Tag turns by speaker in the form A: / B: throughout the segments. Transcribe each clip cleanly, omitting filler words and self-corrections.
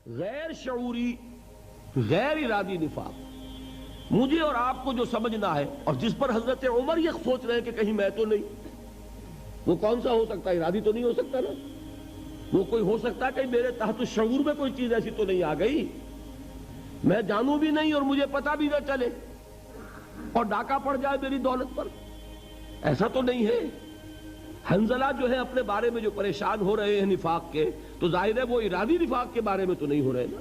A: غیر شعوری غیر ارادی نفاق مجھے اور آپ کو جو سمجھنا ہے، اور جس پر حضرت عمر یہ سوچ رہے ہیں کہ کہیں میں تو نہیں، وہ کون سا ہو سکتا ہے؟ ارادی تو نہیں ہو سکتا نا، وہ کوئی ہو سکتا ہے کہ میرے تحت الشعور میں کوئی چیز ایسی تو نہیں آ گئی، میں جانوں بھی نہیں اور مجھے پتا بھی نہ چلے اور ڈاکہ پڑ جائے میری دولت پر، ایسا تو نہیں ہے۔ حنظلہ جو ہے اپنے بارے میں جو پریشان ہو رہے ہیں نفاق کے، تو ظاہر ہے وہ ارادی نفاق کے بارے میں تو نہیں ہو رہے نا،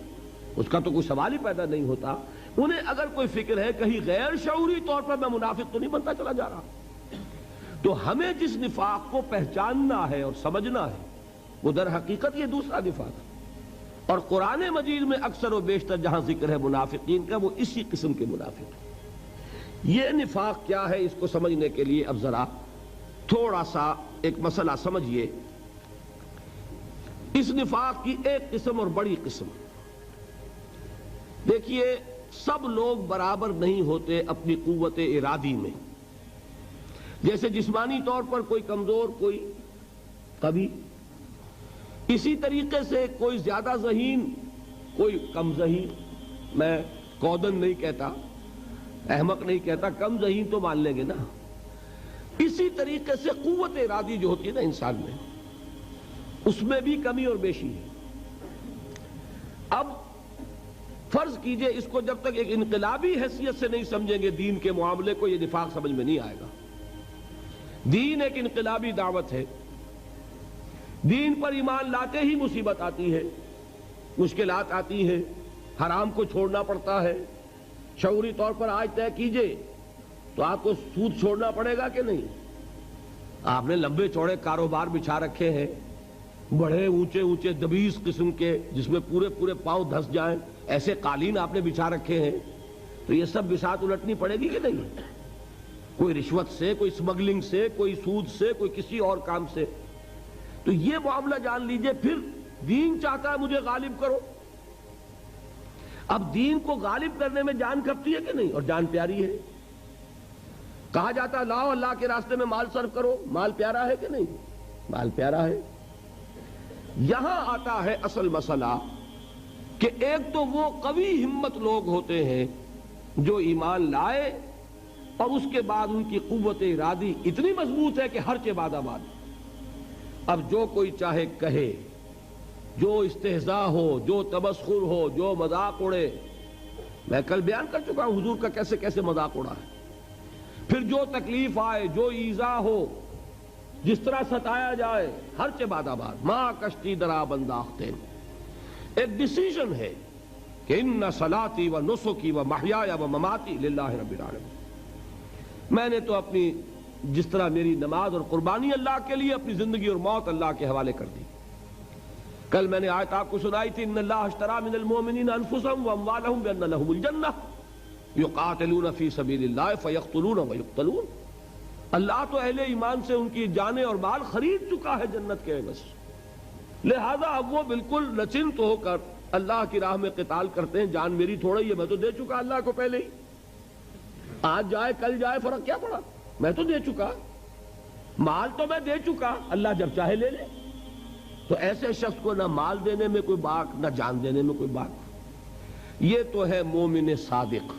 A: اس کا تو کوئی سوال ہی پیدا نہیں ہوتا۔ انہیں اگر کوئی فکر ہے کہیں غیر شعوری طور پر میں منافق تو نہیں بنتا چلا جا رہا، تو ہمیں جس نفاق کو پہچاننا ہے اور سمجھنا ہے وہ در حقیقت یہ دوسرا نفاق ہے، اور قرآن مجید میں اکثر و بیشتر جہاں ذکر ہے منافقین کا وہ اسی قسم کے منافق ہیں۔ یہ نفاق کیا ہے اس کو سمجھنے کے لیے اب ذرا تھوڑا سا ایک مسئلہ سمجھیے۔ اس نفاق کی ایک قسم اور بڑی قسم، دیکھیے سب لوگ برابر نہیں ہوتے اپنی قوت ارادی میں، جیسے جسمانی طور پر کوئی کمزور کوئی قوی، اسی طریقے سے کوئی زیادہ ذہین کوئی کم ذہین، میں کودن نہیں کہتا، احمق نہیں کہتا، کم ذہین تو مان لیں گے نا۔ اسی طریقے سے قوت ارادی جو ہوتی ہے نا انسان میں، اس میں بھی کمی اور بیشی ہے۔ اب فرض کیجئے اس کو جب تک ایک انقلابی حیثیت سے نہیں سمجھیں گے دین کے معاملے کو، یہ نفاق سمجھ میں نہیں آئے گا۔ دین ایک انقلابی دعوت ہے، دین پر ایمان لاتے ہی مصیبت آتی ہے، مشکلات آتی ہے، حرام کو چھوڑنا پڑتا ہے۔ شعوری طور پر آج طے کیجئے تو آپ کو سود چھوڑنا پڑے گا کہ نہیں؟ آپ نے لمبے چوڑے کاروبار بچھا رکھے ہیں، بڑے اونچے اونچے دبیس قسم کے جس میں پورے پورے پاؤں دھس جائیں، ایسے قالین آپ نے بچھا رکھے ہیں، تو یہ سب بساط الٹنی پڑے گی کہ نہیں؟ کوئی رشوت سے، کوئی اسمگلنگ سے، کوئی سود سے، کوئی کسی اور کام سے۔ تو یہ معاملہ جان لیجئے، پھر دین چاہتا ہے مجھے غالب کرو۔ اب دین کو غالب کرنے میں جان کھپتی ہے کہ نہیں؟ اور جان پیاری ہے۔ کہا جاتا ہے لاؤ اللہ کے راستے میں مال صرف کرو، مال پیارا ہے کہ نہیں؟ مال پیارا ہے۔ یہاں آتا ہے اصل مسئلہ کہ ایک تو وہ قوی ہمت لوگ ہوتے ہیں جو ایمان لائے اور اس کے بعد ان کی قوت ارادی اتنی مضبوط ہے کہ ہر چہ باد آباد۔ اب جو کوئی چاہے کہے، جو استہزاء ہو، جو تمسخر ہو، جو مذاق اڑے، میں کل بیان کر چکا ہوں حضور کا کیسے کیسے مذاق اڑا ہے، پھر جو تکلیف آئے، جو ایذا ہو، جس طرح ستایا جائے، ہر چہ باد آباد۔ ماں کشتی درا بنداختے، ایک ڈیسیژن ہے کہ ان صلاتی و نسکی و محیایا و مماتی للہ رب العالمین، میں نے تو اپنی جس طرح میری نماز اور قربانی اللہ کے لیے، اپنی زندگی اور موت اللہ کے حوالے کر دی۔ کل میں نے آیت آپ کو سنائی تھی، ان اللہ اشترى من المؤمنین انفسهم واموالهم بان لهم الجنہ یقاتلون فی سبیل اللہ فیقتلون ویقتلون۔ اللہ تو اہل ایمان سے ان کی جانیں اور مال خرید چکا ہے جنت کے عوض، لہذا اب وہ بالکل نچنت ہو کر اللہ کی راہ میں قتال کرتے ہیں۔ جان میری تھوڑی ہے، میں تو دے چکا اللہ کو پہلے ہی، آج جائے کل جائے فرق کیا پڑا، میں تو دے چکا، مال تو میں دے چکا، اللہ جب چاہے لے لے۔ تو ایسے شخص کو نہ مال دینے میں کوئی باک، نہ جان دینے میں کوئی باک۔ یہ تو ہے مومن صادق۔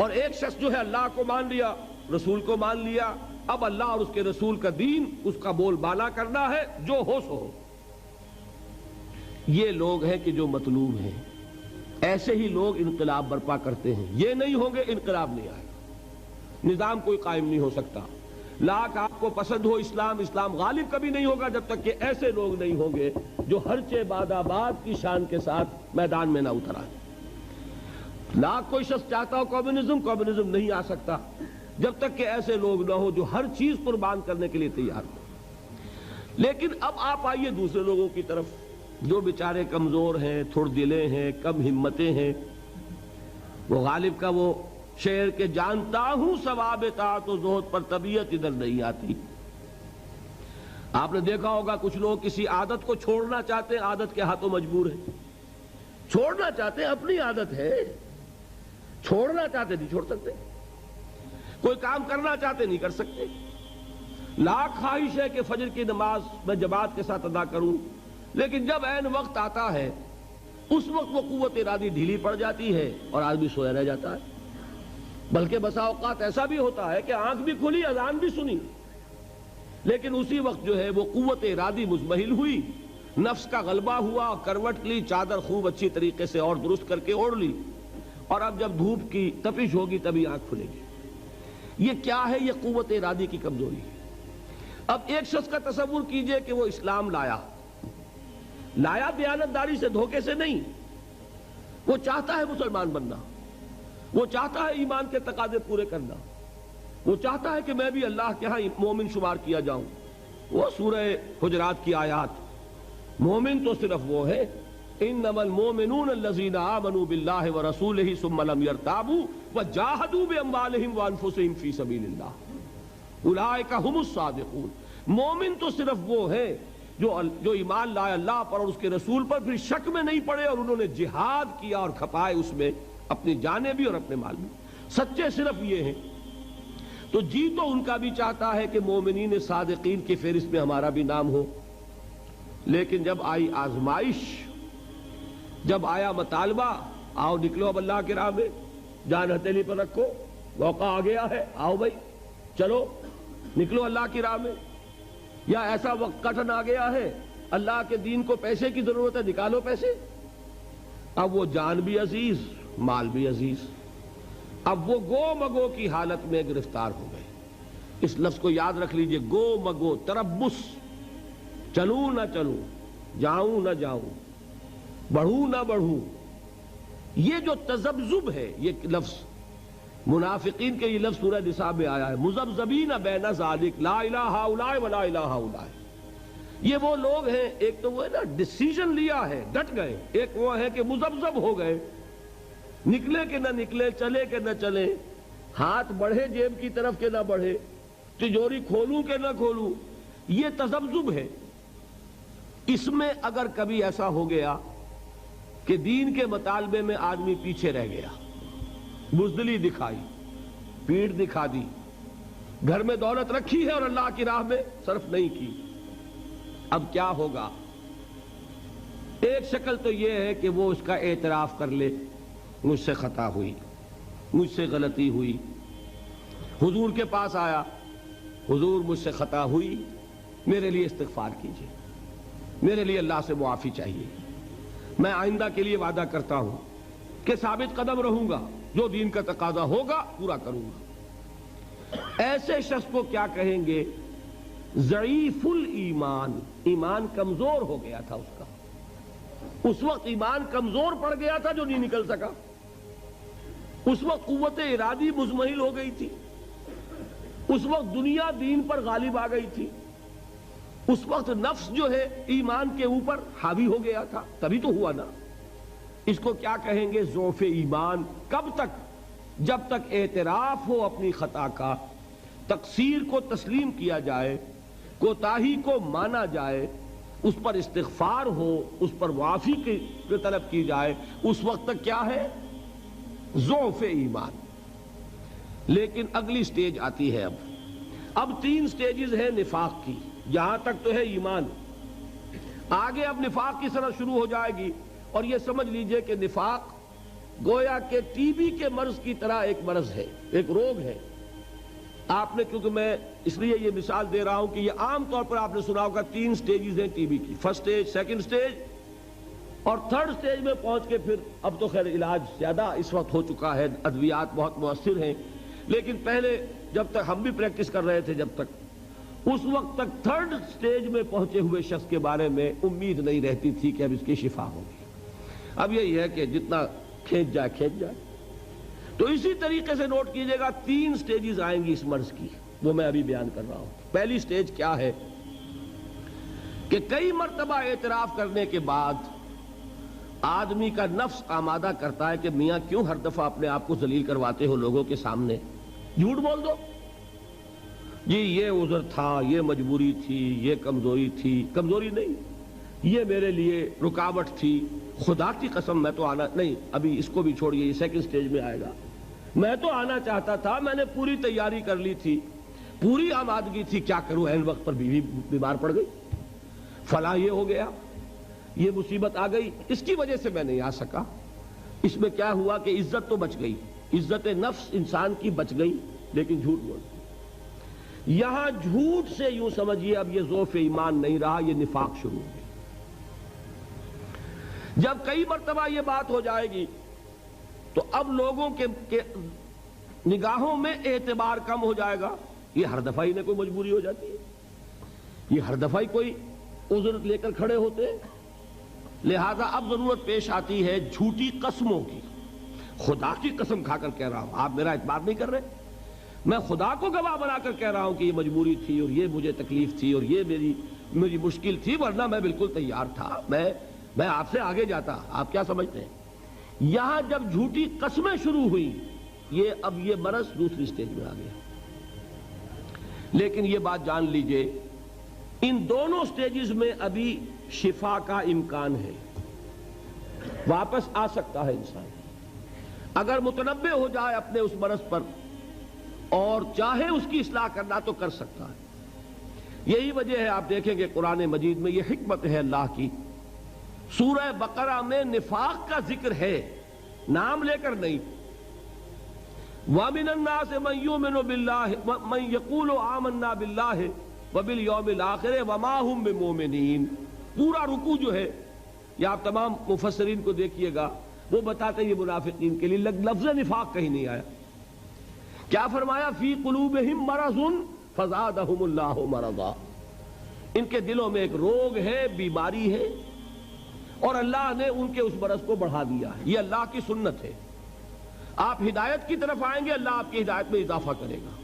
A: اور ایک شخص جو ہے اللہ کو مان لیا، رسول کو مان لیا، اب اللہ اور اس کے رسول کا دین، اس کا بول بالا کرنا ہے، جو ہو سو ہو۔ یہ لوگ ہیں کہ جو مطلوب ہیں، ایسے ہی لوگ انقلاب برپا کرتے ہیں۔ یہ نہیں ہوں گے انقلاب نہیں آئے گا، نظام کوئی قائم نہیں ہو سکتا۔ لاکھ آپ کو پسند ہو اسلام، اسلام غالب کبھی نہیں ہوگا جب تک کہ ایسے لوگ نہیں ہوں گے جو ہر چہ باد آباد کی شان کے ساتھ میدان میں نہ اتر آئے۔ لاکھ کوئی شخص چاہتا ہو کمیونزم نہیں آ سکتا جب تک کہ ایسے لوگ نہ ہو جو ہر چیز قربان کرنے کے لیے تیار ہو۔ لیکن اب آپ آئیے دوسرے لوگوں کی طرف، جو بیچارے کمزور ہیں، تھوڑ دلے ہیں، کم ہمتیں ہیں۔ وہ غالب کا وہ شعر کہ جانتا ہوں ثواب طاعت و زہد پر طبیعت ادھر نہیں آتی۔ آپ نے دیکھا ہوگا کچھ لوگ کسی عادت کو چھوڑنا چاہتے ہیں، عادت کے ہاتھوں مجبور ہیں، چھوڑنا چاہتے ہیں، اپنی عادت ہے، چھوڑنا چاہتے نہیں چھوڑ سکتے، کوئی کام کرنا چاہتے نہیں کر سکتے۔ لاکھ خواہش ہے کہ فجر کی نماز میں جماعت کے ساتھ ادا کروں، لیکن جب عین وقت آتا ہے اس وقت وہ قوت ارادی ڈھیلی پڑ جاتی ہے اور آدمی سویا رہ جاتا ہے. بلکہ بسا اوقات ایسا بھی ہوتا ہے کہ آنکھ بھی کھلی، اذان بھی سنی، لیکن اسی وقت جو ہے وہ قوت ارادی مزمحل ہوئی، نفس کا غلبہ ہوا، کروٹ لی، چادر خوب اچھی طریقے سے اور درست کر کے اوڑھ لی، اور اب جب دھوپ کی تپش ہوگی تبھی آنکھ کھلے گی. یہ کیا ہے؟ یہ قوت ارادی کی کمزوری ہے. اب ایک شخص کا تصور کیجئے کہ وہ اسلام لایا دیانتداری سے، دھوکے سے نہیں. وہ چاہتا ہے مسلمان بننا، وہ چاہتا ہے ایمان کے تقاضے پورے کرنا، وہ چاہتا ہے کہ میں بھی اللہ کے ہاں مومن شمار کیا جاؤں. وہ سورہ حجرات کی آیات، مومن تو صرف وہ ہے انما المؤمنون الذین آمنوا باللہ ورسولہ ثم لم یرتابوا وجاہدوا باموالہم وانفسہم فی سبیل اللہ اولئک ھم الصادقون. مومن تو صرف وہ ہے جو ایمان لائے اللہ پر اور اس کے رسول پر، پھر شک میں نہیں پڑے اور انہوں نے جہاد کیا اور کھپائے اس میں اپنی جانیں بھی اور اپنے مال بھی. سچے صرف یہ ہیں. تو جی تو ان کا بھی چاہتا ہے کہ مومنین صادقین کی فہرست میں ہمارا بھی نام ہو، لیکن جب آئی آزمائش، جب آیا مطالبہ، آؤ نکلو اب اللہ کی راہ میں، جان ہتھیلی پر رکھو، موقع آ گیا ہے، آؤ بھائی چلو نکلو اللہ کی راہ میں، یا ایسا وقت کٹھن آ گیا ہے اللہ کے دین کو پیسے کی ضرورت ہے، نکالو پیسے. اب وہ جان بھی عزیز، مال بھی عزیز، اب وہ گو مگو کی حالت میں گرفتار ہو گئے. اس لفظ کو یاد رکھ لیجئے، گو مگو، تربص، چلوں نہ چلوں، جاؤں نہ جاؤں، بڑھوں نہ بڑھوں. یہ جو تذبذب ہے، یہ لفظ منافقین کے، یہ لفظ سورہ نساء میں آیا ہے، مذبذبین بین ذالک لا الہ ہؤلاء ولا الہ ہؤلاء. یہ وہ لوگ ہیں، ایک تو وہ ہے نا ڈیسیژن لیا ہے، ڈٹ گئے، ایک وہ ہے کہ مذبذب ہو گئے، نکلے کہ نہ نکلے، چلے کہ نہ چلے، ہاتھ بڑھے جیب کی طرف کہ نہ بڑھے، تجوری کھولوں کہ نہ کھولوں. یہ تذبذب ہے. اس میں اگر کبھی ایسا ہو گیا کہ دین کے مطالبے میں آدمی پیچھے رہ گیا، بزدلی دکھائی، پیٹھ دکھا دی، گھر میں دولت رکھی ہے اور اللہ کی راہ میں صرف نہیں کی، اب کیا ہوگا؟ ایک شکل تو یہ ہے کہ وہ اس کا اعتراف کر لے، مجھ سے خطا ہوئی، مجھ سے غلطی ہوئی، حضور کے پاس آیا، حضور مجھ سے خطا ہوئی، میرے لیے استغفار کیجئے، میرے لیے اللہ سے معافی چاہیے، میں آئندہ کے لیے وعدہ کرتا ہوں کہ ثابت قدم رہوں گا، جو دین کا تقاضا ہوگا پورا کروں گا. ایسے شخص کو کیا کہیں گے؟ ضعیف الایمان. ایمان کمزور ہو گیا تھا اس کا، اس وقت ایمان کمزور پڑ گیا تھا جو نہیں نکل سکا. اس وقت قوت ارادی مزمحل ہو گئی تھی، اس وقت دنیا دین پر غالب آ گئی تھی، اس وقت نفس جو ہے ایمان کے اوپر حاوی ہو گیا تھا. تبھی تو ہوا نا. اس کو کیا کہیں گے؟ ضعف ایمان. کب تک؟ جب تک اعتراف ہو اپنی خطا کا، تقصیر کو تسلیم کیا جائے، کوتاہی کو مانا جائے، اس پر استغفار ہو، اس پر معافی کی طلب کی جائے، اس وقت تک کیا ہے؟ ضعف ایمان. لیکن اگلی سٹیج آتی ہے. اب 3 سٹیجز ہیں نفاق کی. یہاں تک تو ہے ایمان، آگے اب نفاق کی سرحد شروع ہو جائے گی. اور یہ سمجھ لیجئے کہ نفاق گویا کہ ٹی بی کے مرض کی طرح ایک مرض ہے، ایک روگ ہے. آپ نے، کیونکہ میں اس لیے یہ مثال دے رہا ہوں کہ یہ عام طور پر آپ نے سنا ہوگا 3 سٹیجز ہیں ٹی بی کی، فرسٹ سٹیج، سیکنڈ سٹیج اور تھرڈ سٹیج میں پہنچ کے پھر اب تو خیر علاج زیادہ اس وقت ہو چکا ہے، ادویات بہت مؤثر ہیں، لیکن پہلے جب تک ہم بھی پریکٹس کر رہے تھے، جب تک اس وقت تک تھرڈ سٹیج میں پہنچے ہوئے شخص کے بارے میں امید نہیں رہتی تھی کہ اب اس کی شفا ہوگی. اب یہی ہے کہ جتنا کھینچ جائے کھینچ جائے. تو اسی طریقے سے نوٹ کیجئے گا 3 سٹیجز آئیں گی اس مرض کی، وہ میں ابھی بیان کر رہا ہوں. پہلی سٹیج کیا ہے کہ کئی مرتبہ اعتراف کرنے کے بعد آدمی کا نفس آمادہ کرتا ہے کہ میاں کیوں ہر دفعہ اپنے آپ کو ذلیل کرواتے ہو لوگوں کے سامنے، جھوٹ بول دو. جی یہ عذر تھا، یہ مجبوری تھی، یہ کمزوری تھی. کمزوری نہیں، یہ میرے لیے رکاوٹ تھی. خدا کی قسم میں تو آنا نہیں، ابھی اس کو بھی چھوڑیے، یہ سیکنڈ سٹیج میں آئے گا. میں تو آنا چاہتا تھا، میں نے پوری تیاری کر لی تھی، پوری آمادگی تھی، کیا کروں عین وقت پر بیوی بیمار پڑ گئی، فلاں یہ ہو گیا. یہ مصیبت آ گئی، اس کی وجہ سے میں نہیں آ سکا۔ اس میں کیا ہوا کہ عزت تو بچ گئی، عزت نفس انسان کی بچ گئی، لیکن جھوٹ بول گئی۔ یہاں جھوٹ سے یوں سمجھیے اب یہ ضعف ایمان نہیں رہا، یہ نفاق شروع ہو گیا۔ جب کئی مرتبہ یہ بات ہو جائے گی تو اب لوگوں کے نگاہوں میں اعتبار کم ہو جائے گا۔ یہ ہر دفعہ ہی نہ کوئی مجبوری ہو جاتی ہے، یہ ہر دفعہ ہی کوئی عذر لے کر کھڑے ہوتے ہیں۔ لہذا اب ضرورت پیش آتی ہے جھوٹی قسموں کی۔ خدا کی قسم کھا کر کہہ رہا ہوں، آپ میرا اعتبار نہیں کر رہے، میں خدا کو گواہ بنا کر کہہ رہا ہوں کہ یہ مجبوری تھی اور یہ مجھے تکلیف تھی اور یہ میری مشکل تھی، ورنہ میں بالکل تیار تھا، میں آپ سے آگے جاتا۔ آپ کیا سمجھتے ہیں؟ یہاں جب جھوٹی قسمیں شروع ہوئی، اب یہ مرض دوسری سٹیج میں آ گیا۔ لیکن یہ بات جان لیجئے، ان دونوں سٹیجز میں ابھی شفا کا امکان ہے، واپس آ سکتا ہے انسان اگر متنبہ ہو جائے اپنے اس مرض پر اور چاہے اس کی اصلاح کرنا تو کر سکتا ہے۔ یہی وجہ ہے آپ دیکھیں گے قرآن مجید میں یہ حکمت ہے اللہ کی، سورہ بقرہ میں نفاق کا ذکر ہے، نام لے کر نہیں۔ وَمِنَ النَّاسِ مَن يُؤْمِنُ بِاللَّهِ وَمَن يَقُولُ آمَنَّا بِاللَّهِ وَبِالْيَوْمِ الْآخِرِ وَمَا هُم بِمُؤْمِنِينَ۔ پورا رکوع جو ہے، یا آپ تمام مفسرین کو دیکھیے گا، وہ بتاتے ہیں یہ منافقین کے لیے لفظ نفاق کہیں نہیں آیا۔ کیا فرمایا؟ فی قلوبہم مرض فزادہم اللہ مرضا، ان کے دلوں میں ایک روگ ہے، بیماری ہے، اور اللہ نے ان کے اس مرض کو بڑھا دیا ہے۔ یہ اللہ کی سنت ہے، آپ ہدایت کی طرف آئیں گے اللہ آپ کی ہدایت میں اضافہ کرے گا،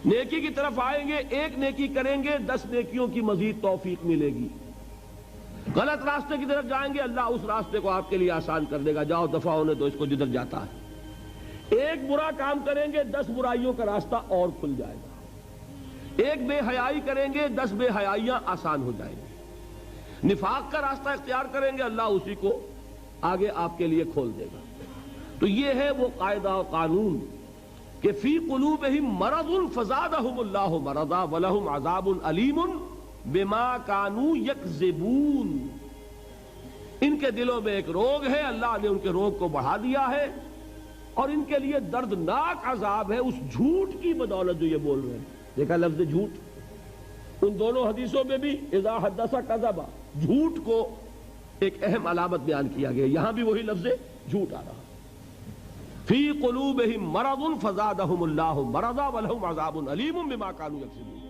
A: نیکی کی طرف آئیں گے، ایک نیکی کریں گے 10 نیکیوں کی مزید توفیق ملے گی، غلط راستے کی طرف جائیں گے اللہ اس راستے کو آپ کے لیے آسان کر دے گا، جاؤ دفع ہونے تو اس کو جدھر جاتا ہے۔ ایک برا کام کریں گے 10 برائیوں کا راستہ اور کھل جائے گا، ایک بے حیائی کریں گے 10 بے حیائیاں آسان ہو جائیں گی، نفاق کا راستہ اختیار کریں گے اللہ اسی کو آگے آپ کے لیے کھول دے گا۔ تو یہ ہے وہ قاعدہ و قانون کہ فی قلوبہم مرض فزادہم اللہ مرضا ولہم عذاب علیم بما کانوا یکذبون۔ ان کے دلوں میں ایک روگ ہے، اللہ نے ان کے روگ کو بڑھا دیا ہے، اور ان کے لیے دردناک عذاب ہے اس جھوٹ کی بدولت جو یہ بول رہے ہیں۔ دیکھا لفظ جھوٹ ان دونوں حدیثوں میں بھی، اذا حدث کذب، جھوٹ کو ایک اہم علامت بیان کیا گیا، یہاں بھی وہی لفظ جھوٹ آ رہا۔ فی قلوبہم مرض فزادہم اللہ مرضا ولہم عذاب علیم بما کانوا یکذبون۔